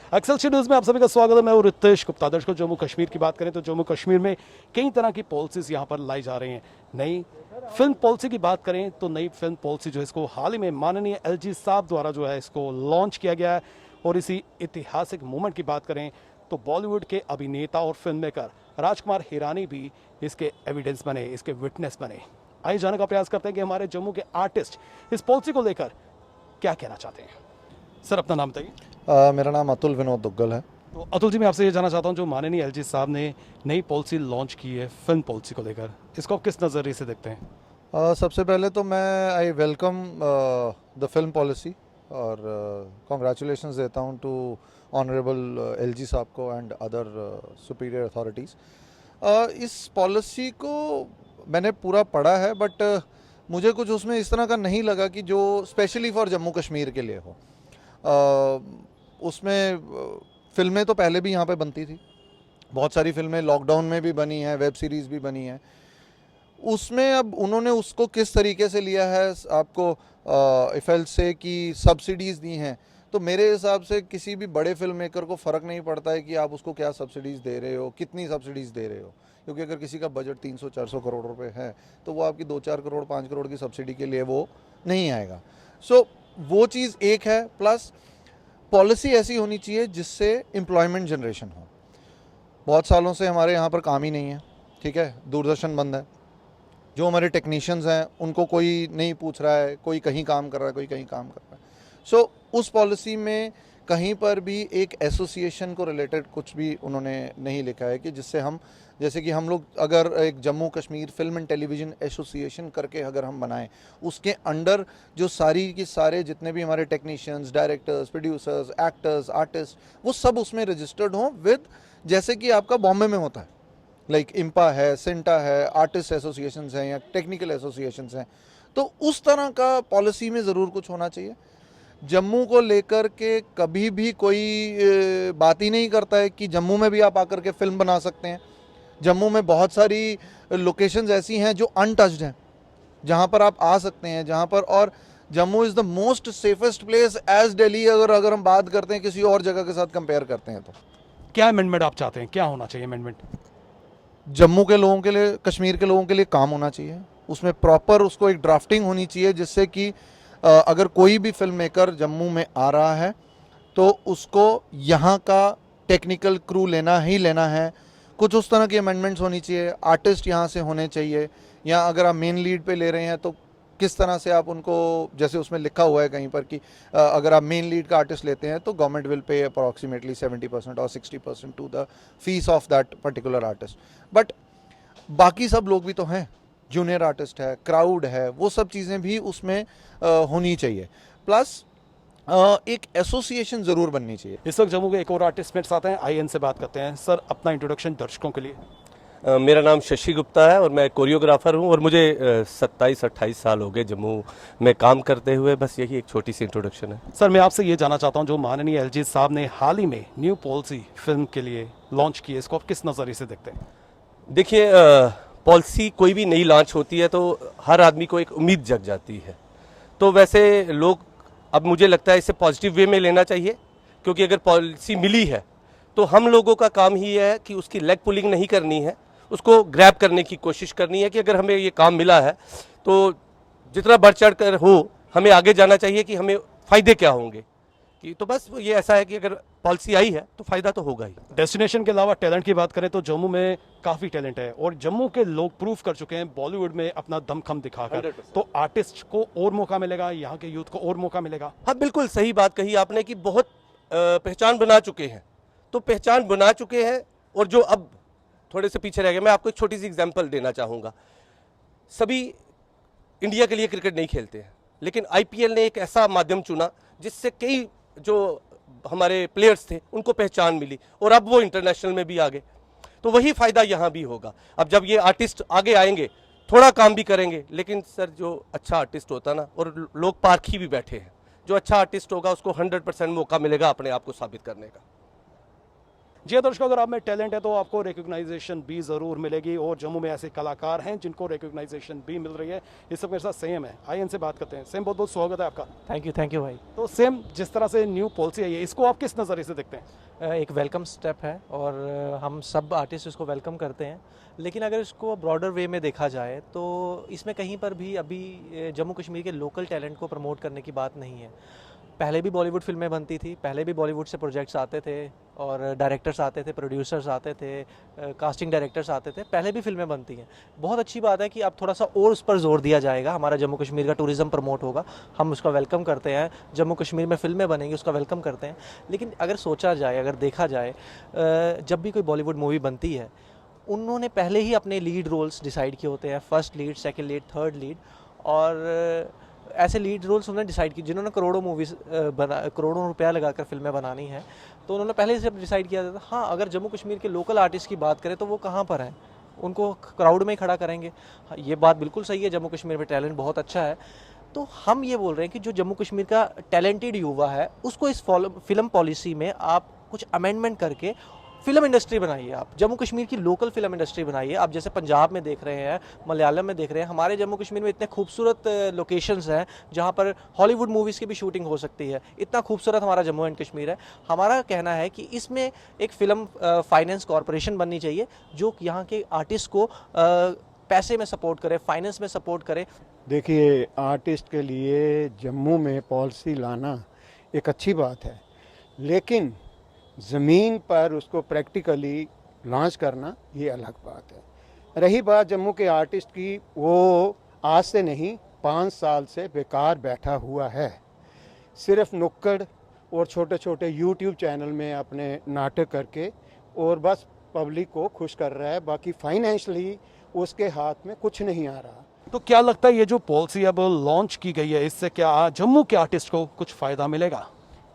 Excelsior news में आप सभी का स्वागत है। मैं हूं रितेश गुप्ता। दर्शकों, जम्मू कश्मीर की बात करें तो जम्मू कश्मीर में कई तरह की पॉलिसीज यहां पर लाई जा रही हैं। नई फिल्म पॉलिसी की बात करें तो नई फिल्म पॉलिसी जो है इसको हाल ही में माननीय एलजी साहब द्वारा जो है इसको लॉन्च किया गया है। और इसी ऐतिहासिक मोमेंट की बात करें तो बॉलीवुड के अभिनेता और फिल्म मेकर राजकुमार हिरानी भी इसके एविडेंस बने, इसके विटनेस बने। आइए जानने का प्रयास करते हैं कि हमारे जम्मू के आर्टिस्ट इस पॉलिसी को लेकर क्या कहना चाहते हैं। सर, अपना नाम बताइए। मेरा नाम अतुल विनोद दुग्गल है। तो अतुल जी, मैं आपसे ये जानना चाहता हूँ, जो माननीय एलजी साहब ने नई पॉलिसी लॉन्च की है फिल्म पॉलिसी को लेकर, इसको आप किस नज़रिए से देखते हैं? सबसे पहले तो मैं I welcome the film policy और कॉन्ग्रेचुलेशंस देता हूँ टू ऑनरेबल एलजी साहब को एंड अदर सुपीरियर अथॉरिटीज़। इस पॉलिसी को मैंने पूरा पढ़ा है, बट मुझे कुछ उसमें इस तरह का नहीं लगा कि जो स्पेशली फॉर जम्मू कश्मीर के लिए हो। उसमें फिल्में तो पहले भी यहाँ पे बनती थी, बहुत सारी फिल्में लॉकडाउन में भी बनी हैं, वेब सीरीज़ भी बनी हैं। उसमें अब उन्होंने उसको किस तरीके से लिया है, आपको इफ़ेल से कि सब्सिडीज़ दी हैं, तो मेरे हिसाब से किसी भी बड़े फिल्म मेकर को फ़र्क नहीं पड़ता है कि आप उसको क्या सब्सिडीज़ दे रहे हो, कितनी सब्सिडीज़ दे रहे हो। क्योंकि अगर किसी का बजट 300-400 करोड़ रुपए है तो वो आपकी 2-4 करोड़ 5 करोड़ की सब्सिडी के लिए वो नहीं आएगा। सो वो चीज़ एक है। प्लस पॉलिसी ऐसी होनी चाहिए जिससे एम्प्लॉयमेंट जनरेशन हो। बहुत सालों से हमारे यहाँ पर काम ही नहीं है, ठीक है, दूरदर्शन बंद है। जो हमारे टेक्नीशियंस हैं उनको कोई नहीं पूछ रहा है, कोई कहीं काम कर रहा है, कोई कहीं काम कर रहा है। सो उस पॉलिसी में कहीं पर भी एक एसोसिएशन को रिलेटेड कुछ भी उन्होंने नहीं लिखा है कि जिससे हम, जैसे कि हम लोग अगर एक Jammu Kashmir film and television association करके अगर हम बनाएं, उसके अंडर जो सारी की सारे जितने भी हमारे technicians, directors, producers, actors, artist, वो सब उसमें रजिस्टर्ड हों विद, जैसे कि आपका बॉम्बे में होता है, लाइक इम्पा है, सिंटा है, आर्टिस्ट एसोसिएशंस हैं या टेक्निकल एसोसिएशंस हैं। तो उस तरह का पॉलिसी में ज़रूर कुछ होना चाहिए। जम्मू को लेकर के कभी भी कोई बात ही नहीं करता है कि जम्मू में भी आप आकर के फिल्म बना सकते हैं। जम्मू में बहुत सारी लोकेशंस ऐसी हैं जो अनटच्ड हैं, जहां पर आप आ सकते हैं, जहां पर, और Jammu is the most safest place as Delhi, अगर हम बात करते हैं किसी और जगह के साथ कंपेयर करते हैं तो। क्या अमेंडमेंट आप चाहते हैं, क्या होना चाहिए अमेंडमेंट? जम्मू के लोगों के लिए, कश्मीर के लोगों के लिए काम होना चाहिए, उसमें प्रॉपर उसको एक ड्राफ्टिंग होनी चाहिए जिससे कि अगर कोई भी फिल्म मेकर जम्मू में आ रहा है तो उसको यहाँ का टेक्निकल क्रू लेना ही लेना है। कुछ उस तरह की अमेंडमेंट्स होनी चाहिए। आर्टिस्ट यहाँ से होने चाहिए, या अगर आप मेन लीड पे ले रहे हैं तो किस तरह से आप उनको, जैसे उसमें लिखा हुआ है कहीं पर कि अगर आप मेन लीड का आर्टिस्ट लेते हैं तो गवर्नमेंट विल पे अप्रॉक्सीमेटली 70% और 60% to the fees of that particular artist. But बाकी सब लोग भी तो हैं, जूनियर आर्टिस्ट है, क्राउड है, वो सब चीज़ें भी उसमें होनी चाहिए। प्लस एक एसोसिएशन ज़रूर बननी चाहिए। इस वक्त जम्मू के एक और आर्टिस्ट मेरे साथ हैं, आइए इनसे बात करते हैं। सर, अपना इंट्रोडक्शन दर्शकों के लिए। मेरा नाम शशि गुप्ता है और मैं कोरियोग्राफर हूं और मुझे 27-28 साल हो गए जम्मू में काम करते हुए। बस यही एक छोटी सी इंट्रोडक्शन है। सर, मैं आपसे ये जानना चाहता हूं, जो माननीय एलजी साहब ने हाल ही में न्यू पॉलिसी फिल्म के लिए लॉन्च की है, इसको आप किस नज़रिए से देखते हैं? देखिए, पॉलिसी कोई भी नई लॉन्च होती है तो हर आदमी को एक उम्मीद जग जाती है। तो वैसे लोग, अब मुझे लगता है इसे पॉजिटिव वे में लेना चाहिए, क्योंकि अगर पॉलिसी मिली है तो हम लोगों का काम ही है कि उसकी लेग पुलिंग नहीं करनी है, उसको ग्रैब करने की कोशिश करनी है कि अगर हमें ये काम मिला है तो जितना बढ़ चढ़ कर हो हमें आगे जाना चाहिए कि हमें फ़ायदे क्या होंगे। कि तो बस ये ऐसा है कि अगर पॉलिसी आई है तो फ़ायदा तो होगा ही। डेस्टिनेशन के अलावा टैलेंट की बात करें तो जम्मू में काफ़ी टैलेंट है और जम्मू के लोग प्रूव कर चुके हैं बॉलीवुड में अपना दमखम दिखाकर। 100%। तो आर्टिस्ट को और मौका मिलेगा, यहाँ के यूथ को और मौका मिलेगा। हाँ, बिल्कुल सही बात कही आपने कि बहुत पहचान बना चुके हैं, तो पहचान बना चुके हैं और जो अब थोड़े से पीछे रह गए। मैं आपको एक छोटी सी एग्जांपल देना चाहूँगा। सभी इंडिया के लिए क्रिकेट नहीं खेलते हैं, लेकिन आईपीएल ने एक ऐसा माध्यम चुना जिससे कई जो हमारे प्लेयर्स थे उनको पहचान मिली और अब वो इंटरनेशनल में भी आ गए। तो वही फ़ायदा यहाँ भी होगा। अब जब ये आर्टिस्ट आगे आएंगे, थोड़ा काम भी करेंगे, लेकिन सर जो अच्छा आर्टिस्ट होता ना, और लोग पारखी भी बैठे हैं, जो अच्छा आर्टिस्ट होगा उसको 100% मौका मिलेगा अपने आप को साबित करने का। जी हाँ दर्शकों, अगर आप में टैलेंट है तो आपको रिकग्नाइजेशन भी ज़रूर मिलेगी और जम्मू में ऐसे कलाकार हैं जिनको रिकग्नाइजेशन भी मिल रही है। इस सब मेरे साथ सेम है, आइए इनसे बात करते हैं। सेम, बहुत बहुत स्वागत है आपका। थैंक यू भाई। तो सेम, जिस तरह से न्यू पॉलिसी आई है, इसको आप किस नज़रिए से देखते हैं? एक वेलकम स्टेप है और हम सब आर्टिस्ट इसको वेलकम करते हैं, लेकिन अगर इसको ब्रॉडर वे में देखा जाए तो इसमें कहीं पर भी अभी जम्मू कश्मीर के लोकल टैलेंट को प्रमोट करने की बात नहीं है। पहले भी बॉलीवुड फिल्में बनती थी, पहले भी बॉलीवुड से प्रोजेक्ट्स आते थे और डायरेक्टर्स आते थे, प्रोड्यूसर्स आते थे, कास्टिंग डायरेक्टर्स आते थे, पहले भी फिल्में बनती हैं। बहुत अच्छी बात है कि अब थोड़ा सा और उस पर जोर दिया जाएगा, हमारा जम्मू कश्मीर का टूरिज़्म प्रमोट होगा, हम उसका वेलकम करते हैं। जम्मू कश्मीर में फिल्में बनेंगी, उसका वेलकम करते हैं। लेकिन अगर सोचा जाए, अगर देखा जाए, जब भी कोई बॉलीवुड मूवी बनती है उन्होंने पहले ही अपने लीड रोल्स डिसाइड किए होते हैं, first lead, second lead, third lead, और ऐसे लीड रोल्स उन्होंने डिसाइड किए। जिन्होंने करोड़ों रुपया लगाकर फिल्में बनानी है तो उन्होंने पहले से डिसाइड किया था। हाँ, अगर जम्मू कश्मीर के लोकल आर्टिस्ट की बात करें तो वो कहाँ पर हैं, उनको क्राउड में ही खड़ा करेंगे। हाँ, ये बात बिल्कुल सही है, जम्मू कश्मीर में टैलेंट बहुत अच्छा है। तो हम ये बोल रहे हैं कि जो जम्मू कश्मीर का टैलेंटेड युवा है उसको इस फिल्म पॉलिसी में आप कुछ अमेंडमेंट करके फिल्म इंडस्ट्री बनाइए। आप जम्मू कश्मीर की लोकल फिल्म इंडस्ट्री बनाइए। आप जैसे पंजाब में देख रहे हैं, मलयालम में देख रहे हैं, हमारे जम्मू कश्मीर में इतने खूबसूरत लोकेशंस हैं जहां पर हॉलीवुड मूवीज़ की भी शूटिंग हो सकती है। इतना खूबसूरत हमारा जम्मू एंड कश्मीर है। हमारा कहना है कि इसमें एक फ़िल्म फाइनेंस कॉरपोरेशन बननी चाहिए जो यहाँ के आर्टिस्ट को पैसे में सपोर्ट करे, फाइनेंस में सपोर्ट करे। देखिए, आर्टिस्ट के लिए जम्मू में पॉलिसी लाना एक अच्छी बात है, लेकिन ज़मीन पर उसको प्रैक्टिकली लॉन्च करना ये अलग बात है। रही बात जम्मू के आर्टिस्ट की, वो आज से नहीं 5 साल से बेकार बैठा हुआ है, सिर्फ नुक्कड़ और छोटे छोटे यूट्यूब चैनल में अपने नाटक करके और बस पब्लिक को खुश कर रहा है। बाकी फाइनेंशियली उसके हाथ में कुछ नहीं आ रहा। तो क्या लगता है ये जो पॉलिसी अब लॉन्च की गई है, इससे क्या जम्मू के आर्टिस्ट को कुछ फ़ायदा मिलेगा?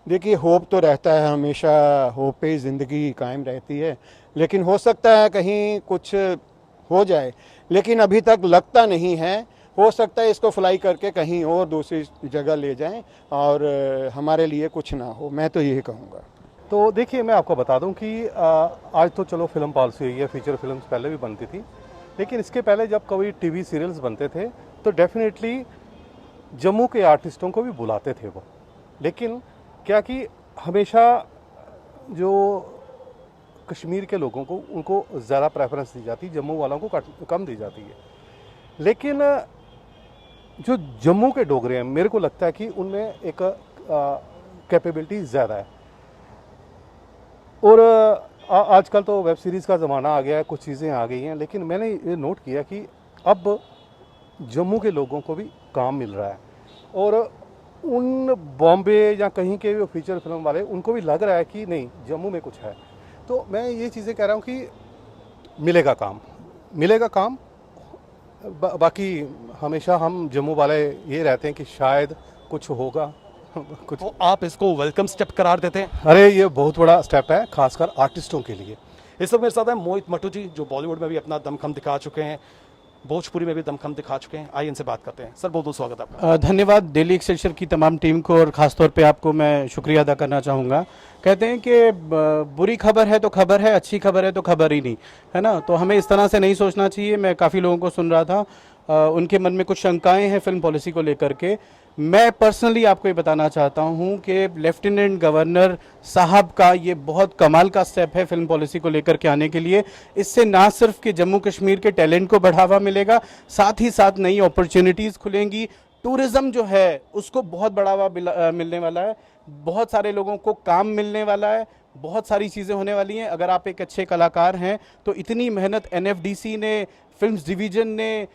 देखिए, होप तो रहता है, हमेशा होप पे ज़िंदगी कायम रहती है, लेकिन हो सकता है कहीं कुछ हो जाए, लेकिन अभी तक लगता नहीं है। हो सकता है इसको फ्लाई करके कहीं और दूसरी जगह ले जाएं और हमारे लिए कुछ ना हो, मैं तो यही कहूँगा। तो देखिए, मैं आपको बता दूं कि आज तो चलो फिल्म पॉलिसी हुई है, फीचर फिल्म्स पहले भी बनती थी, लेकिन इसके पहले जब कभी टीवी सीरियल्स बनते थे तो डेफिनेटली जम्मू के आर्टिस्टों को भी बुलाते थे वो। लेकिन क्या कि हमेशा जो कश्मीर के लोगों को, उनको ज़्यादा प्रेफरेंस दी जाती, जम्मू वालों को कम दी जाती है। लेकिन जो जम्मू के डोगरे हैं, मेरे को लगता है कि उनमें एक कैपेबिलिटी ज़्यादा है। और आजकल तो वेब सीरीज़ का ज़माना आ गया है, कुछ चीज़ें आ गई हैं, लेकिन मैंने ये नोट किया कि अब जम्मू के लोगों को भी काम मिल रहा है और उन बॉम्बे या कहीं के भी फीचर फिल्म वाले, उनको भी लग रहा है कि नहीं, जम्मू में कुछ है। तो मैं ये चीज़ें कह रहा हूँ कि मिलेगा काम। बाकी हमेशा हम जम्मू वाले ये रहते हैं कि शायद कुछ होगा कुछ। तो आप इसको वेलकम स्टेप करार देते हैं? अरे, ये बहुत बड़ा स्टेप है, खासकर आर्टिस्टों के लिए। इस वक्त मेरे साथ है मोहित मट्टू जी, जो बॉलीवुड में भी अपना दमखम दिखा चुके हैं, भोजपुरी में भी दमखम दिखा चुके हैं। आइए इनसे बात करते हैं। सर, बहुत बहुत स्वागत है आपका। धन्यवाद डेली एक्सेलसियर की तमाम टीम को और ख़ासतौर पे आपको मैं शुक्रिया अदा करना चाहूँगा। कहते हैं कि बुरी खबर है तो खबर है, अच्छी खबर है तो खबर ही नहीं, है ना। तो हमें इस तरह से नहीं सोचना चाहिए। मैं काफ़ी लोगों को सुन रहा था, उनके मन में कुछ शंकाएं हैं फिल्म पॉलिसी को लेकर के। मैं पर्सनली आपको ये बताना चाहता हूँ कि लेफ्टिनेंट गवर्नर साहब का ये बहुत कमाल का स्टेप है फिल्म पॉलिसी को लेकर के आने के लिए। इससे ना सिर्फ कि जम्मू कश्मीर के टैलेंट को बढ़ावा मिलेगा, साथ ही साथ नई अपॉर्चुनिटीज़ खुलेंगी। टूरिज़्म जो है उसको बहुत बढ़ावा मिलने वाला है, बहुत सारे लोगों को काम मिलने वाला है, बहुत सारी चीज़ें होने वाली हैं। अगर आप एक अच्छे कलाकार हैं तो इतनी मेहनत NFDC ने, फिल्म्स डिवीज़न ने,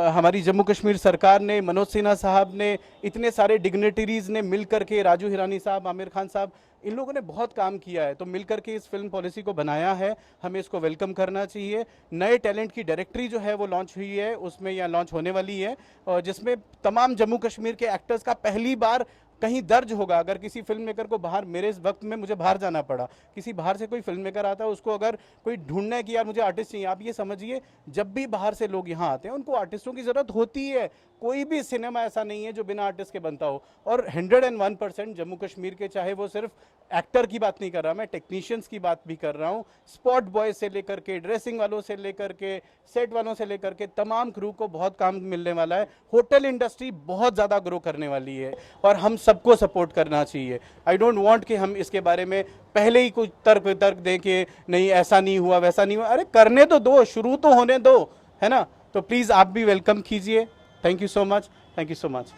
हमारी जम्मू कश्मीर सरकार ने, मनोज सिन्हा साहब ने, इतने सारे डिग्नेटरीज़ ने मिल कर के, राजू हिरानी साहब, आमिर खान साहब, इन लोगों ने बहुत काम किया है। तो मिलकर के इस फिल्म पॉलिसी को बनाया है, हमें इसको वेलकम करना चाहिए। नए टैलेंट की डायरेक्टरी जो है वो लॉन्च हुई है, उसमें या लॉन्च होने वाली है, और जिसमें तमाम जम्मू कश्मीर के एक्टर्स का पहली बार कहीं दर्ज होगा। अगर किसी फिल्म मेकर को बाहर, मेरे इस वक्त में मुझे बाहर जाना पड़ा, किसी बाहर से कोई फिल्म मेकर आता है, उसको अगर कोई ढूंढना है कि यार मुझे आर्टिस्ट चाहिए, आप ये समझिए जब भी बाहर से लोग यहाँ आते हैं उनको आर्टिस्टों की ज़रूरत होती है। कोई भी सिनेमा ऐसा नहीं है जो बिना आर्टिस्ट के बनता हो। और 101% जम्मू कश्मीर के, चाहे वो सिर्फ एक्टर की बात नहीं कर रहा, मैं टेक्नीशियंस की बात भी कर रहा हूँ। स्पॉट बॉय से लेकर के, ड्रेसिंग वालों से लेकर के, सेट वालों से लेकर के तमाम क्रू को बहुत काम मिलने वाला है। होटल इंडस्ट्री बहुत ज़्यादा ग्रो करने वाली है और हम सबको सपोर्ट करना चाहिए। आई डोंट वांट कि हम इसके बारे में पहले ही कुछ तर्क दें कि नहीं ऐसा नहीं हुआ वैसा नहीं हुआ। अरे करने तो दो, शुरू तो होने दो, है ना। तो प्लीज़ आप भी वेलकम कीजिए। Thank you so much, thank you so much.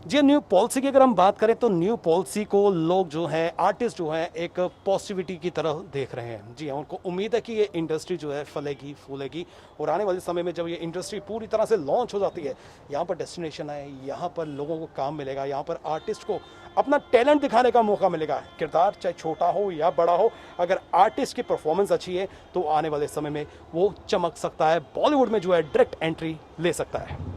जी, न्यू पॉलिसी की अगर हम बात करें तो न्यू पॉलिसी को लोग जो हैं, आर्टिस्ट जो हैं, एक पॉजिटिविटी की तरह देख रहे हैं। जी हाँ, उनको उम्मीद है कि ये इंडस्ट्री जो है फलेगी फूलेगी और आने वाले समय में जब ये इंडस्ट्री पूरी तरह से लॉन्च हो जाती है, यहाँ पर डेस्टिनेशन है, यहाँ पर लोगों को काम मिलेगा, यहाँ पर आर्टिस्ट को अपना टैलेंट दिखाने का मौका मिलेगा। किरदार चाहे छोटा हो या बड़ा हो, अगर आर्टिस्ट की परफॉर्मेंस अच्छी है तो आने वाले समय में वो चमक सकता है, बॉलीवुड में जो है डायरेक्ट एंट्री ले सकता है।